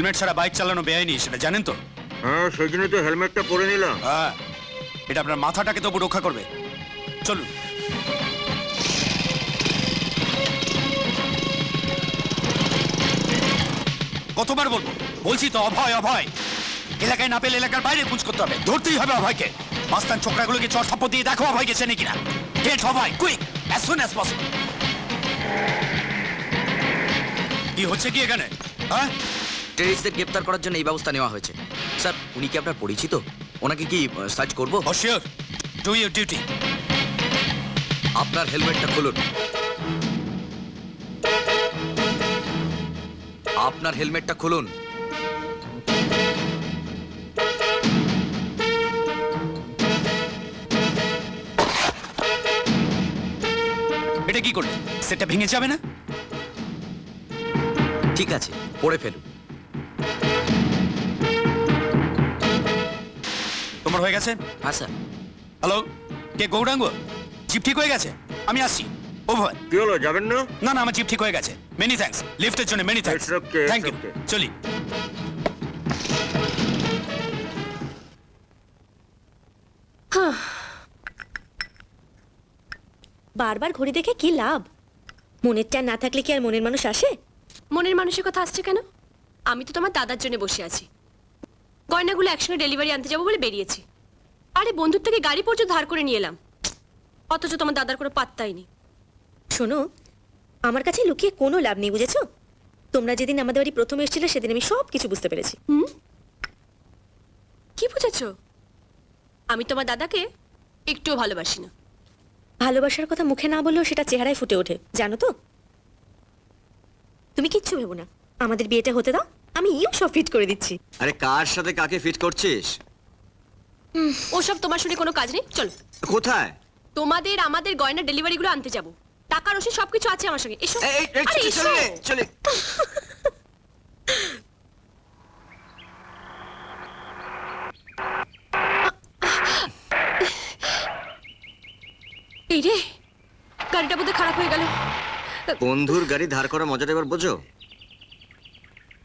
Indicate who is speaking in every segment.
Speaker 1: Helmet ছাড়া bike চালানো বেআইনি, সেটা জানেন তো?
Speaker 2: হ্যাঁ, সেই জন্য তো হেলমেটটা পরে নিলাম।
Speaker 1: হ্যাঁ, এটা আপনার মাথাটাকে তবু রক্ষা করবে। চলুন। কতবার বলবো? বলছি তো অভয় অভয়। এলাকায় না পেলে এলাকার বাইরে খোঁজ করতে হবে, ধরতেই হবে অভয়কে। মাস্তান ছোকরাগুলোকে চট থাপ্পড় দিয়ে দেখো অভয়কে চেনে কিনা। Get Abhay, quick, as soon as possible. কি হচ্ছে কি এখানে? হ্যাঁ,
Speaker 3: টেররিস্টদের গ্রেপ্তার করার জন্য এই ব্যবস্থা নেওয়া হয়েছে। স্যার, উনি কি আপনার পরিচিত? ওনাকে কি সার্চ করব?
Speaker 1: ও শিওর, ডু ইউর ডিউটি।
Speaker 3: আপনার হেলমেটটা খুলুন। আপনার হেলমেটটা খুলুন।
Speaker 1: এটা কি করলে? সেটটা ভেঙে যাবে না?
Speaker 3: ঠিক আছে, পড়ে ফেলুন।
Speaker 1: তোমার হয়ে গেছে?
Speaker 3: হ্যাঁ স্যার।
Speaker 1: হ্যালো, কে গৌরাঙ্গ? জিপ ঠিক হয়ে গেছে, আমি আসছি। ওভার।
Speaker 2: কি হলো, যাবেন না?
Speaker 1: না না, আমার জিপ ঠিক হয়ে গেছে। মেনি থ্যাঙ্কস লিফটের জন্য, many thanks.
Speaker 2: It's okay,
Speaker 1: thank
Speaker 2: it's
Speaker 1: you.
Speaker 2: okay.
Speaker 1: চলি।
Speaker 4: বারবার ঘড়ি দেখে কি লাভ? মনের টান না থাকলে কি আর মনের মানুষ আসে?
Speaker 5: মনের মানুষের কথা আসছে কেন? আমি তো তোমার দাদার জন্য বসে আছি। গয়নাগুলো একসঙ্গে ডেলিভারি আনতে যাবো বলে বেরিয়েছি। আরে বন্ধুর থেকে গাড়ি পর্যন্ত ধার করে নিয়ে এলাম, অথচ তোমার দাদার কোনো পাত্তাই নেই।
Speaker 4: শোনো, আমার কাছে লুকিয়ে কোনো লাভ নেই, বুঝেছো? তোমরা যেদিন আমাদের বাড়ি প্রথম এসেছিলে সেদিন আমি সব কিছু বুঝতে পেরেছি।
Speaker 5: কি বুঝেছো? আমি তোমার দাদাকে একটুও ভালোবাসি না।
Speaker 4: ভালোবাসার কথা মুখে না বললেও সেটা চেহারায় ফুটে ওঠে, জানো তো? তুমি কিচ্ছু ভেবো না, আমাদের বিয়েটা হতে দাও, আমি সব ফিট করে দিচ্ছি।
Speaker 3: আরে কার সাথে কাকে ফিট করছিস?
Speaker 5: ওসব তোমার শুনে কোনো কাজ নেই, চলো।
Speaker 3: কোথায়?
Speaker 5: তোমাদের আমাদের গয়না ডেলিভারিগুলো আনতে যাবো। টাকা রসিদ সবকিছু আছে আমার সঙ্গে, এসো। আরে এসো।
Speaker 3: চলে।
Speaker 5: এই রে, গাড়িটা বোধহয় খারাপ হয়ে গেল।
Speaker 3: বন্ধুর গাড়ি ধার করা মজাটা এবার বোঝো।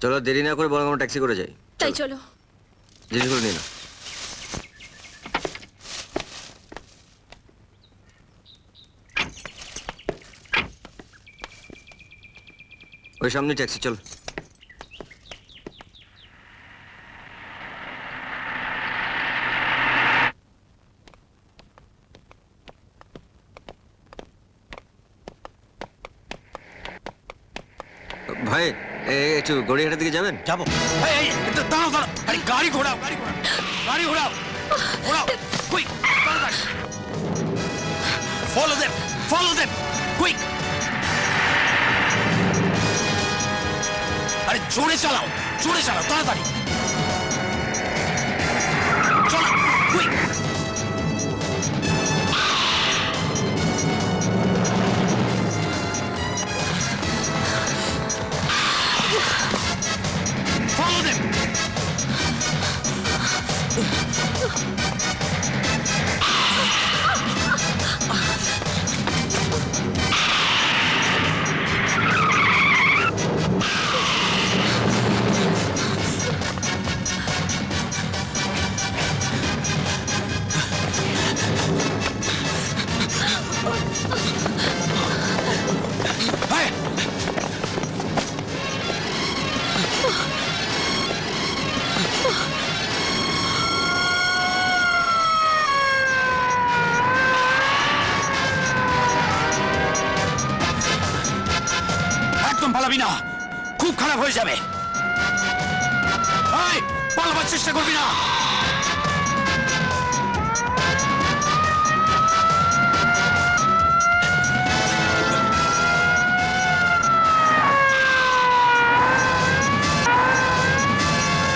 Speaker 3: চলো, দেরি না করে বরং আমরা ট্যাক্সি করে যাই।
Speaker 5: তাই চলো।
Speaker 3: জিনিসগুলো নিয়ে নাও। ওই সামনে ট্যাক্সি, চল। ভাই, একটু গড়িয়াহাটের দিকে যাবেন?
Speaker 1: যাবো। এই, দাঁড়াও দাঁড়াও। আরে গাড়ি ঘোরাও, গাড়ি ঘোরাও, গাড়ি ঘোরাও, ঘোরাও, কুইক, তাড়াতাড়ি। Follow them, follow them, quick. আরে জোরে চালাও, জোরে চালাও, তাড়াতাড়ি। চলো, কুইক। Follow them! Hey! একদম পালাবি না, খুব খারাপ হয়ে যাবে। এই, পালাবার চেষ্টা করবি না।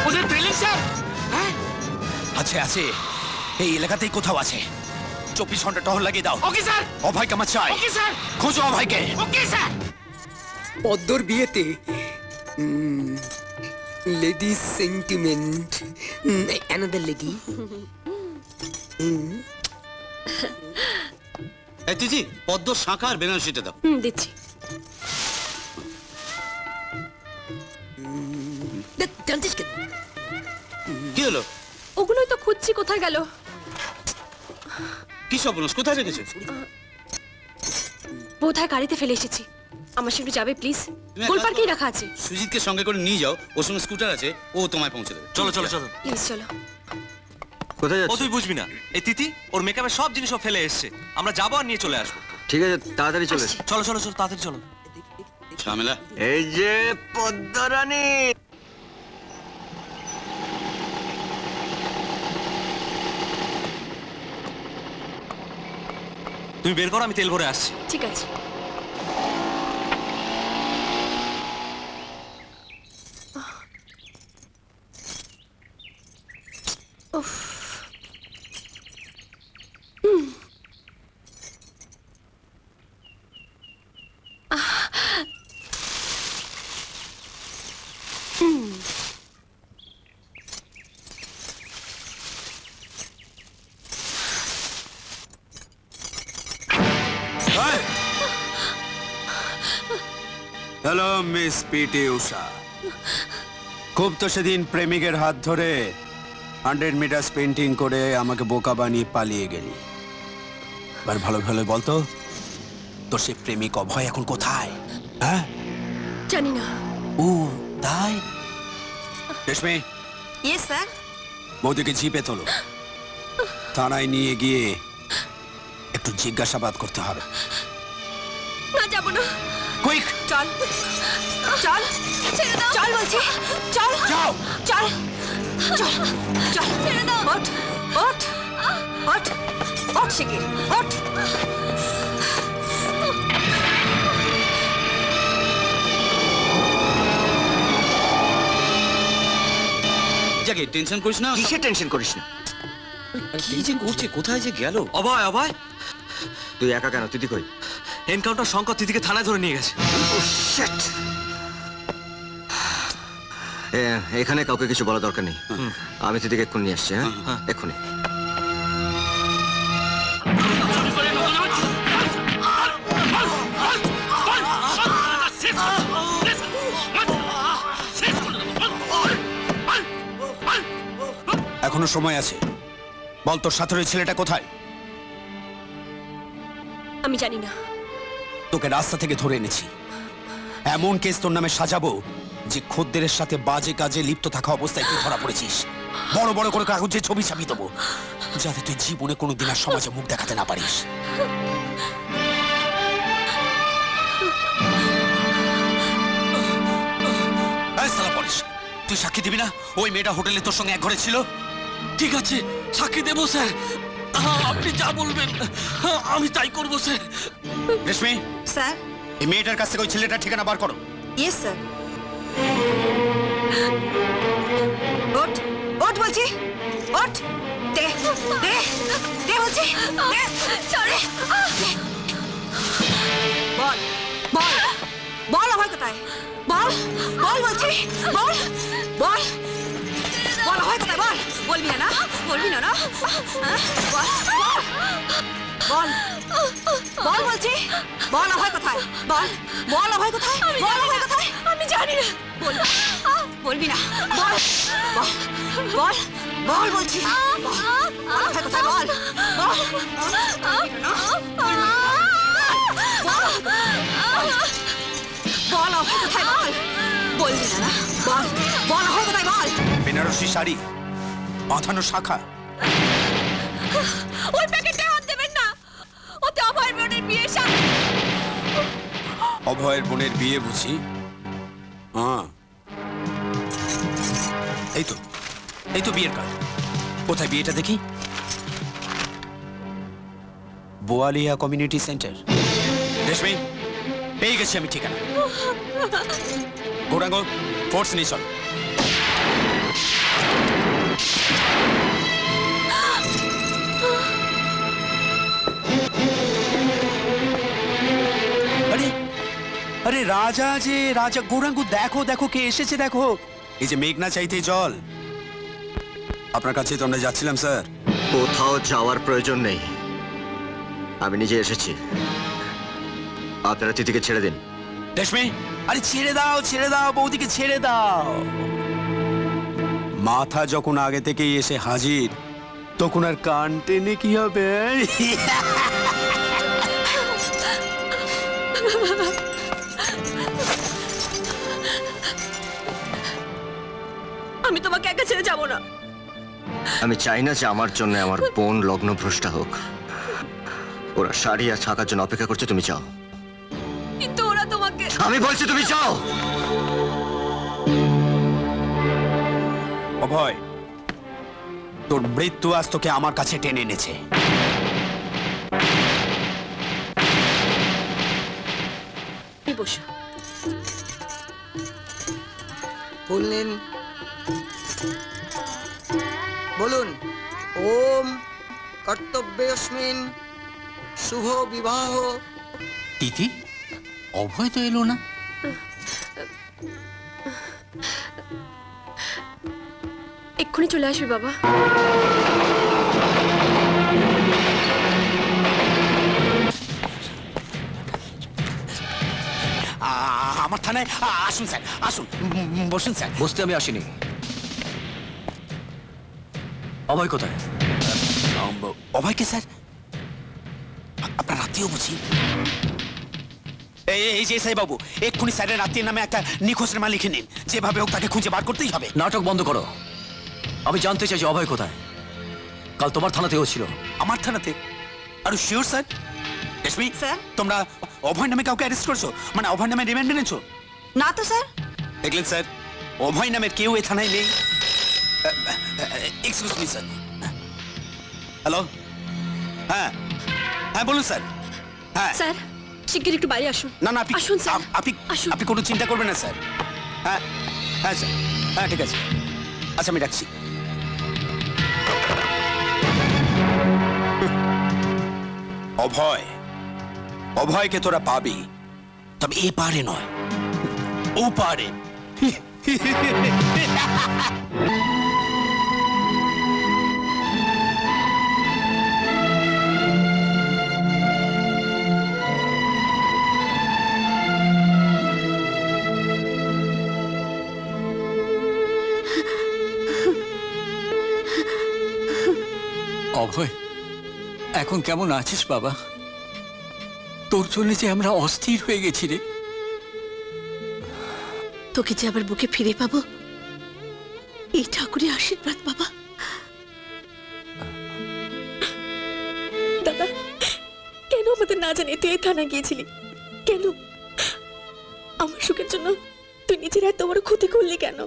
Speaker 1: ওদের পেলেন স্যার? হ্যাঁ, আছে আছে, এই এলাকাতেই কোথাও আছে। 24 ঘন্টা টহল লাগিয়ে দাও। Okay sir. অভয়কে আমার চাই। Okay sir. খোঁজো অভয়কে। Okay sir.
Speaker 6: পদ্মর বিয়েতে lady sentiment, another lady.
Speaker 7: Tithi, Padma শাখা আর বেনারসিটা দাও।
Speaker 5: দিচ্ছি।
Speaker 6: দেখ, জানতিস কেন?
Speaker 7: কি হলো?
Speaker 5: ওগুলোই তো খুঁজছি, কোথায় গেল?
Speaker 7: কি সর্বনাশ, কোথায় রেখেছো?
Speaker 5: বোধহয় গাড়িতে ফেলে এসেছি। আমার সঙ্গে যাবে প্লিজ?
Speaker 7: তুমি এক
Speaker 5: গোল
Speaker 7: কাজ
Speaker 5: পার্কেই
Speaker 7: করো।
Speaker 5: রাখা আছে।
Speaker 7: সুজিতকে সঙ্গে করে নিয়ে যাও, ওর সঙ্গে স্কুটার আছে, ও তোমায় পৌঁছে দেবে।
Speaker 8: চলো চলো চলো।
Speaker 5: প্লিজ চলো।
Speaker 3: কোথায়
Speaker 8: ও
Speaker 3: যাচ্ছ?
Speaker 8: তুই বুঝবি না, এই তিথি ওর মেকআপের সব জিনিস ও ফেলে এসছে। আমরা যাবো আর নিয়ে চলে আসবো।
Speaker 3: ঠিক আছে, তাড়াতাড়ি চলে এসো।
Speaker 8: চলো চলো চলো, তাড়াতাড়ি চলো।
Speaker 7: ঝামেলা।
Speaker 3: এই যে পদ্মরানী।
Speaker 8: তুমি বের করো, আমি তেল ভরে আসছি।
Speaker 5: ঠিক আছে। উফ।
Speaker 1: হ্যালো মিস পিটি উষা, খুব তো সেদিন প্রেমিকের হাত ধরে 100 মিটার পেন্টিং করে আমাকে বোকা বানিয়ে পালিয়ে গেলি। এবার ভালো ভালো বলতো, তোর সে প্রেমিক অভয় এখন কোথায়? হ্যাঁ,
Speaker 5: জানি না।
Speaker 1: ও তাই? রেশমি,
Speaker 4: ইয়েস স্যার।
Speaker 1: বৌদিকে জিপে তোলো, থানায় নিয়ে গিয়ে একটু জিজ্ঞাসাবাদ করতে হবে।
Speaker 5: না, যাব না।
Speaker 1: কুইক,
Speaker 4: চল চল,
Speaker 5: ছেড়ে দাও।
Speaker 4: চল বলছি, চল
Speaker 1: যাও।
Speaker 4: চল চল চল,
Speaker 5: ছেড়ে দাও।
Speaker 4: ওঠ ওঠ ওঠ ওঠ শিগগির ওঠ।
Speaker 7: যাকে টেনশন করিস না।
Speaker 3: কিসে টেনশন করিস না?
Speaker 7: কি যে করছে, কোথায় যে গেল?
Speaker 8: অভয় অভয়,
Speaker 3: তুই একা কেন? তিথি কই?
Speaker 8: এনকাউন্টার শঙ্কর তিথিকে থানায় ধরে নিয়ে গেছে।
Speaker 3: Shit! এখানে কাউকে কিছু বলা দরকার নেই। আমি তিথিকে এক্ষুনি নিয়ে আসছি। হ্যাঁ, এক্ষুনি।
Speaker 1: এখনো সময় আছে, বল তোর সাথে ওই ছেলেটা কোথায়?
Speaker 5: আমি জানি না।
Speaker 1: তোকে রাস্তা থেকে ধরে এনেছি, এমন কেস তোর নামে সাজাবো যে খদ্দেরের সাথে বাজে কাজে লিপ্ত থাকা অবস্থায় তুই ধরা পড়েছিস। বড় বড় করে কাগজে ছবি ছাপিয়ে দেবো, যাতে তুই জীবনে কোনোদিন আর সমাজে মুখ দেখাতে না পারিস। এই শালা পরেশ, তুই সাক্ষী দিবি না? ওই মেয়েটা হোটেলে তোর সঙ্গে এক ঘরে ছিল।
Speaker 8: ঠিক আছে, সাক্ষী দেবো স্যার। আপনি যা বলবেন আমি তাই করবো স্যার।
Speaker 1: রেশমি,
Speaker 4: স্যার।
Speaker 1: এই মেয়েটার কাছ থেকে ওই ছেলেটার ঠিকানা বার করো।
Speaker 4: Yes sir. ওঠ ওঠ বলছি, ওঠ। দে দে দে বলছি, দে।
Speaker 5: ছাড়ে।
Speaker 4: বল বল বল, অভয় কোথায়? বল বল বলছি, বল বল বল, অভয় কোথায়? বল। বলবি না? বলবি না? হ্যাঁ? বল বল বল বলছি, বল অভয় কোথায়? বল বল, অভয় কোথায়? বল অভয় কোথায়?
Speaker 5: আমি জানি না।
Speaker 4: বলবি না? বল বল বল বল বলছি, বল অভয় কোথায়? বল বল বল, অভয় কোথায়? বল। বলবি না? বল বল, অভয় কোথায়? বল।
Speaker 1: বেনারসি শাড়ি, বাঁধানো শাখা।
Speaker 5: ওই প্যাকেটে হাত দেবেন না, ওতে অভয়ের বোনের বিয়ে।
Speaker 1: অভয়ের বোনের বিয়ে বুঝি? হ্যাঁ, এই তো এই তো বিয়ের কার্ড। কোথায় বিয়েটা দেখি? Boalia community centre. রেশমি, পেয়ে গেছি আমি ঠিকানা। গৌরাঙ্গ, ফোর্স নিয়ে চল। আরে আরে রাজা, যে রাজা। গৌরাঙ্গ, দেখো দেখো কে এসেছে, দেখো। এই যে মেঘনা চাইতে জল। আপনার কাছে তো আমরা যাচ্ছিলাম স্যার।
Speaker 3: কোথাও যাওয়ার প্রয়োজন নেই, আমি নিজে এসেছি। আপনারা তিথিকে ছেড়ে দিন।
Speaker 1: রেশমি, আরে ছেড়ে দাও, ছেড়ে দাও, বৌদিকে ছেড়ে দাও। মাথা যখন আগে থেকেই এসে হাজির তখন আর কান টেনে কি হবে?
Speaker 4: আমি তোমাকে একা ছেড়ে যাব না।
Speaker 3: আমি চাই না যে আমার জন্য আমার বোন লগ্নভ্রষ্টা হোক। ওরা শাড়ি আর ছাকার জন্য অপেক্ষা করছে, তুমি যাও।
Speaker 4: কিন্তু ওরা তোমাকে
Speaker 3: আমি বলছি তুমি যাও।
Speaker 1: অভয়, তোর মৃত্যু আজ তোকে আমার কাছে টেনে এনেছে।
Speaker 5: তুমি বসো।
Speaker 6: বললেন বলুন। ওম কর্তব্যস্মিন শুভ বিবাহ।
Speaker 8: তিথি, অভয় তো এলো না।
Speaker 5: এক্ষুনি চলে আসবি বাবা।
Speaker 1: আমার থানায় আসুন স্যার, আসুন, বসুন স্যার।
Speaker 3: বসতে আমি আসিনি। অভয় কোথায়?
Speaker 1: অভয়কে স্যার আপনার আত্মীয় বুঝি? এই যে এসআই বাবু, এক্ষুনি স্যারের আত্মীয়ের নামে একটা নিখোঁজ নামা লিখে নিন। যেভাবে হোক তাকে খুঁজে বার করতেই হবে।
Speaker 3: নাটক বন্ধ করো। আমি জানতে চাই যে অভয় কোথায়। কাল তোমার থানাতেও ছিল।
Speaker 1: আমার থানাতে? আর শিওর স্যার? রেশমি,
Speaker 4: স্যার?
Speaker 1: তোমরা অভয় নামে কাউকে অ্যারেস্ট করছো? মানে অভয় নামে রিমান্ড এনেছো?
Speaker 4: না তো স্যার।
Speaker 1: দেখলেন স্যার, অভয় নামের কেউ এই থানায় নেই। Excuse me sir. হ্যালো, হ্যাঁ হ্যাঁ বলুন স্যার। হ্যাঁ
Speaker 5: স্যার, শিগগির একটু বাইরে আসুন।
Speaker 1: না না আপনি
Speaker 5: আসুন স্যার,
Speaker 1: আপনি
Speaker 5: আসুন।
Speaker 1: আপনি কোনো চিন্তা করবেন না স্যার। হ্যাঁ হ্যাঁ স্যার, হ্যাঁ ঠিক আছে। আচ্ছা আমি রাখছি। অভয়, অভয়কে তোরা পাবি, তবে এ পারে নয়, ও পারে।
Speaker 8: অভয়, এখন কেমন আছিস বাবা? তোর জন্য যে আমরা অস্থির হয়ে গেছি রে।
Speaker 4: তোকে যে আবার বুকে ফিরে পাবো, এই ঠাকুরের আশীর্বাদ বাবা।
Speaker 5: দাদা, কেন আমাদের না জানিয়ে তুই এই থানায় গিয়েছিলি? কেন? আমার সুখের জন্য তুই নিজের এত বড় ক্ষতি করলি কেন?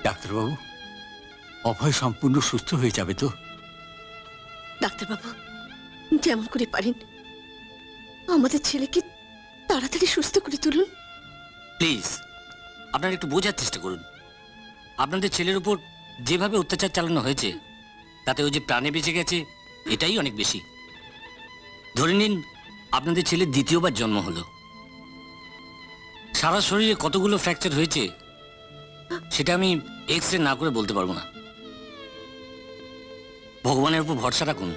Speaker 8: ডাক্তারবাবু, অভয় সম্পূর্ণ সুস্থ হয়ে যাবে তো?
Speaker 4: ডাক্তারবাবু, যেমন করে পারেন আমাদের ছেলেকে তাড়াতাড়ি সুস্থ করে তুলুন।
Speaker 9: প্লিজ আপনারা একটু বোঝার চেষ্টা করুন। আপনাদের ছেলের উপর যেভাবে অত্যাচার চালানো হয়েছে তাতে ও যে প্রাণে বেঁচে গেছে এটাই অনেক বেশি। ধরে নিন আপনাদের ছেলের দ্বিতীয়বার জন্ম হলো, সারা শরীরে কতগুলো ফ্র্যাকচার হয়েছে সেটা আমি এক্স-রে না করে বলতে পারবো না। ভগবানের উপর ভরসা রাখুন।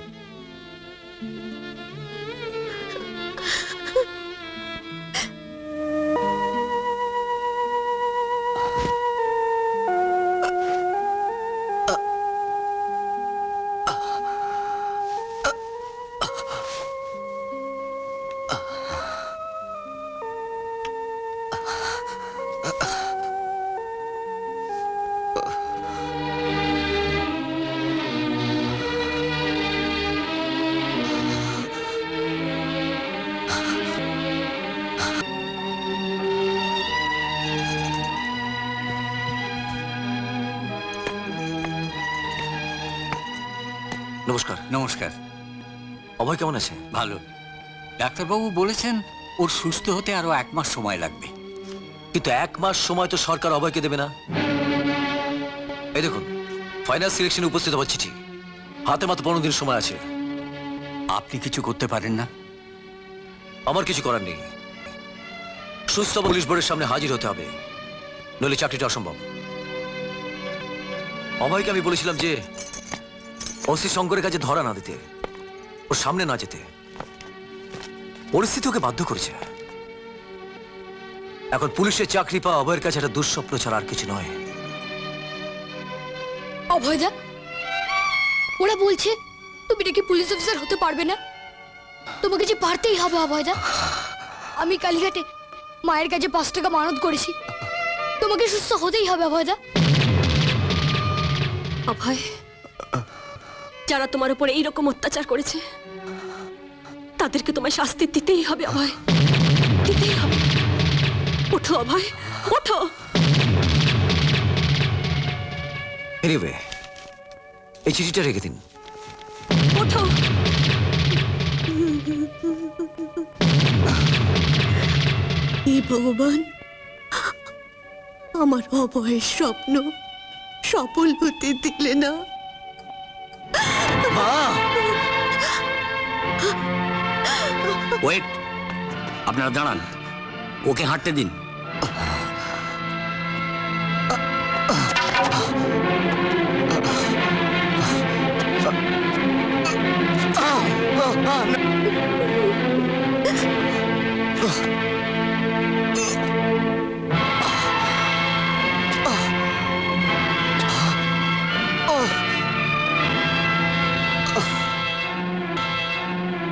Speaker 3: নমস্কার।
Speaker 8: নমস্কার।
Speaker 3: অভয় কেমন আছে?
Speaker 8: ভালো। ডাক্তারবাবু বলেছেন ওর সুস্থ হতে আরো 1 মাস সময় লাগবে।
Speaker 3: কিন্তু 1 মাস সময় তো সরকার অভয়কে দেবে না। এই দেখুন, ফাইনাল সিলেকশনে উপস্থিত হওয়ার চিঠি। হাতে মাত্র 15 দিন সময় আছে।
Speaker 8: আপনি কিছু করতে পারেন না?
Speaker 3: আমার কিছু করার নেই। সুস্থ পুলিশ বোর্ডের সামনে হাজির হতে হবে, নইলে চাকরিটা অসম্ভব। অভয়কে আমি বলেছিলাম যে ওসি শঙ্করের কাছে ধরা না দিতে, ওর সামনে না যেতে। পরিস্থিতি ওকে বাধ্য করেছে। এখন পুলিশের চাকরি পাওয়া অভয়ের কাছে একটা দুঃস্বপ্ন ছাড়া আর কিছু নয়।
Speaker 10: অভয়দা, ওরা বলছে তুমি নাকি পুলিশ অফিসার হতে পারবে না। তোমাকে যে পারতেই হবে অভয়দা। আমি কালীঘাটে মায়ের কাছে 5 টাকা মানত করেছি। তোমাকে সুস্থ হতেই হবে অভয়দা।
Speaker 5: অভয়, যারা তোমার উপর এইরকম অত্যাচার করেছে তাদেরকে তোমায় শাস্তি দিতেই হবে অভয়, দিতেই হবে। ওঠো অভয়, ওঠো।
Speaker 3: এনিওয়ে, এই চিঠিটা রেখে দিন।
Speaker 5: ওঠো।
Speaker 4: হে ভগবান, আমার অভয়ের স্বপ্ন সফল হতে দিলে না।
Speaker 9: ওয়েট, আপনারা দাঁড়ান, ওকে হাঁটতে দিন।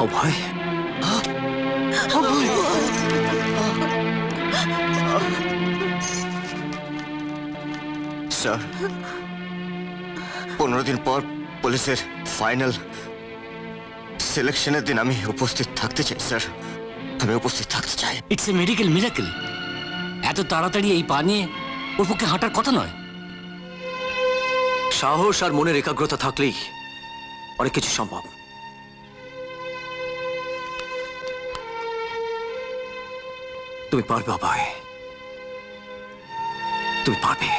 Speaker 3: অভয়,
Speaker 11: স্যার, 15 দিন পর পুলিশের ফাইনাল সিলেকশনের দিন আমি উপস্থিত থাকতে চাই স্যার। আমি উপস্থিত থাকতে চাই।
Speaker 9: It's a medical miracle. এত তাড়াতাড়ি এই পা নিয়ে ওর পক্ষে হাঁটার কথা নয়।
Speaker 3: সাহস আর মনের একাগ্রতা থাকলেই অনেক কিছু সম্ভব। তুমি পারবে অভয়, তুমি পারবে।